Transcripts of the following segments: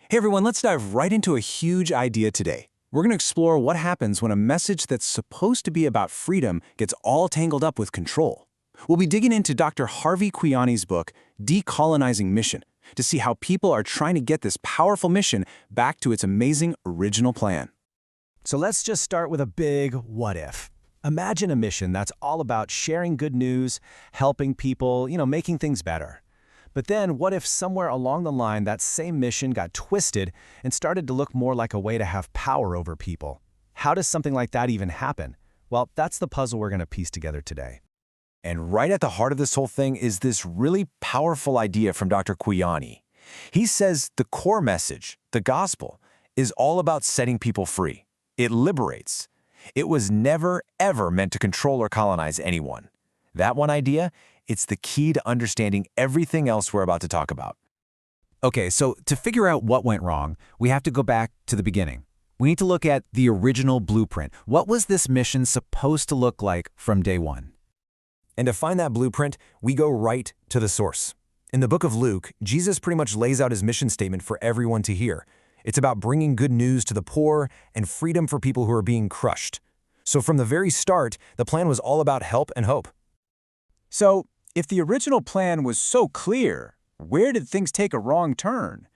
Hey everyone, let's dive right into a huge idea today. We're going to explore what happens when a message that's supposed to be about freedom gets all tangled up with control. We'll be digging into Dr. Harvey Kwiyani's book, Decolonising Mission, to see how people are trying to get this powerful mission back to its amazing original plan. So let's just start with a big what if. Imagine a mission that's all about sharing good news, helping people, making things better. But then what if somewhere along the line that same mission got twisted and started to look more like a way to have power over people? How does something like that even happen? Well, that's the puzzle we're going to piece together today. And right at the heart of this whole thing is this really powerful idea from Dr. Kwiyani. He says the core message, the gospel, is all about setting people free. It liberates. It was never, ever meant to control or colonize anyone. That one idea, it's the key to understanding everything else we're about to talk about. Okay, so to figure out what went wrong, we have to go back to the beginning. We need to look at the original blueprint. What was this mission supposed to look like from day one? And to find that blueprint, we go right to the source. In the book of Luke, Jesus pretty much lays out his mission statement for everyone to hear. It's about bringing good news to the poor and freedom for people who are being crushed. So from the very start, the plan was all about help and hope. So, if the original plan was so clear, where did things take a wrong turn?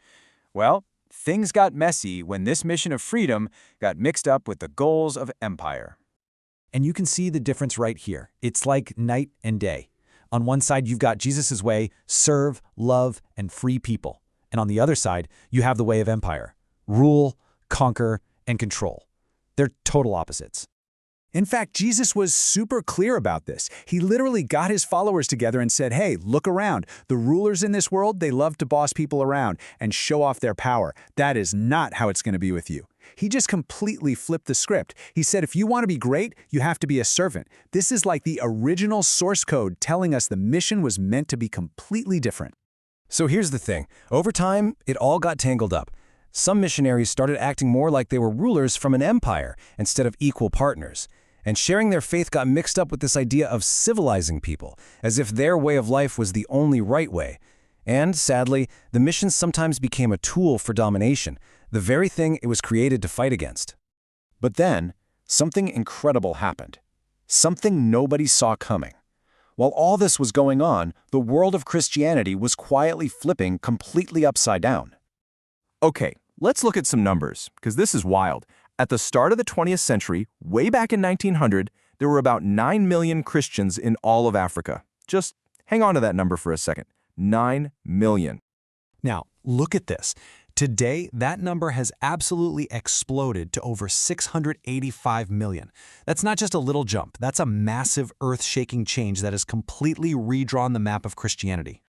Well, things got messy when this mission of freedom got mixed up with the goals of empire. And you can see the difference right here. It's like night and day. On one side, you've got Jesus' way, serve, love, and free people. And on the other side, you have the way of empire, rule, conquer, and control. They're total opposites. In fact, Jesus was super clear about this. He literally got his followers together and said, hey, look around. The rulers in this world, they love to boss people around and show off their power. That is not how it's going to be with you. He just completely flipped the script. He said, if you want to be great, you have to be a servant. This is like the original source code telling us the mission was meant to be completely different. So here's the thing. Over time, it all got tangled up. Some missionaries started acting more like they were rulers from an empire instead of equal partners. And sharing their faith got mixed up with this idea of civilizing people, as if their way of life was the only right way. And, sadly, the mission sometimes became a tool for domination, the very thing it was created to fight against. But then, something incredible happened. Something nobody saw coming. While all this was going on, the world of Christianity was quietly flipping completely upside down. Okay, let's look at some numbers, because this is wild. At the start of the 20th century, way back in 1900, there were about 9 million Christians in all of Africa. Just hang on to that number for a second. 9 million. Now, look at this. Today, that number has absolutely exploded to over 685 million. That's not just a little jump. That's a massive, earth-shaking change that has completely redrawn the map of Christianity.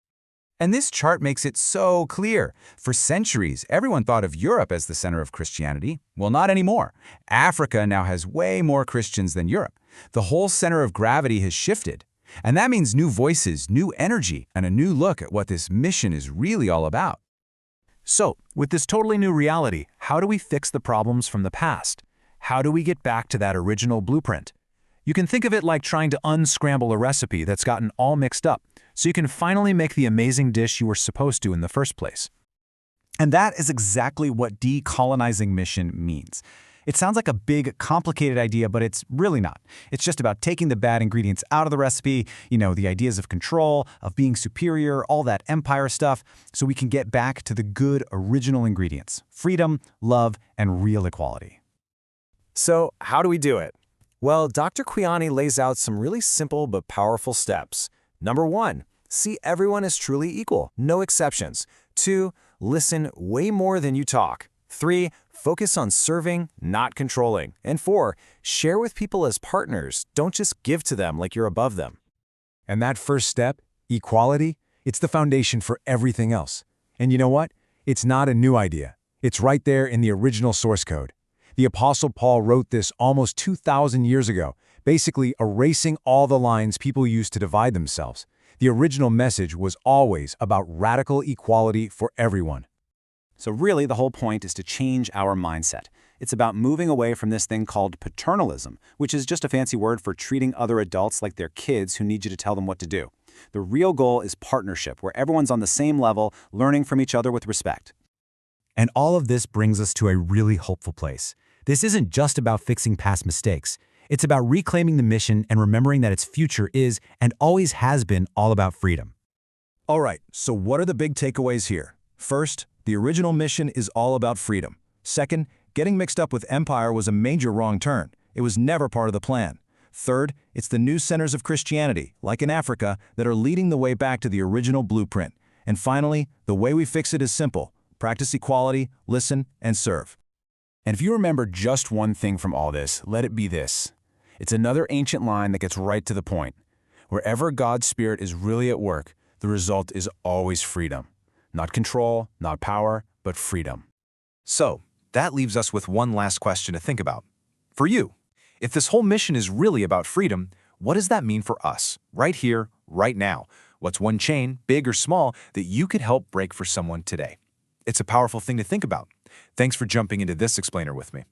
And this chart makes it so clear. For centuries, everyone thought of Europe as the center of Christianity. Well, not anymore. Africa now has way more Christians than Europe. The whole center of gravity has shifted. And that means new voices, new energy, and a new look at what this mission is really all about. So, with this totally new reality, how do we fix the problems from the past? How do we get back to that original blueprint? You can think of it like trying to unscramble a recipe that's gotten all mixed up, so you can finally make the amazing dish you were supposed to in the first place. And that is exactly what decolonizing mission means. It sounds like a big, complicated idea, but it's really not. It's just about taking the bad ingredients out of the recipe, the ideas of control, of being superior, all that empire stuff, so we can get back to the good original ingredients: freedom, love, and real equality. So, how do we do it? Well, Dr. Kwiyani lays out some really simple but powerful steps. Number 1, see everyone as truly equal, no exceptions. 2, listen way more than you talk. 3, focus on serving, not controlling. And 4, share with people as partners. Don't just give to them like you're above them. And that first step, equality, it's the foundation for everything else. And you know what? It's not a new idea. It's right there in the original source code. The Apostle Paul wrote this almost 2,000 years ago, basically erasing all the lines people used to divide themselves. The original message was always about radical equality for everyone. So really, the whole point is to change our mindset. It's about moving away from this thing called paternalism, which is just a fancy word for treating other adults like they're kids who need you to tell them what to do. The real goal is partnership, where everyone's on the same level, learning from each other with respect. And all of this brings us to a really hopeful place. This isn't just about fixing past mistakes. It's about reclaiming the mission and remembering that its future is and always has been all about freedom. All right, so what are the big takeaways here? First, the original mission is all about freedom. Second, getting mixed up with empire was a major wrong turn. It was never part of the plan. Third, it's the new centers of Christianity, like in Africa, that are leading the way back to the original blueprint. And finally, the way we fix it is simple. Practice equality, listen, and serve. And if you remember just one thing from all this, let it be this. It's another ancient line that gets right to the point. Wherever God's Spirit is really at work, the result is always freedom. Not control, not power, but freedom. So, that leaves us with one last question to think about. For you, if this whole mission is really about freedom, what does that mean for us, right here, right now? What's one chain, big or small, that you could help break for someone today? It's a powerful thing to think about. Thanks for jumping into this explainer with me.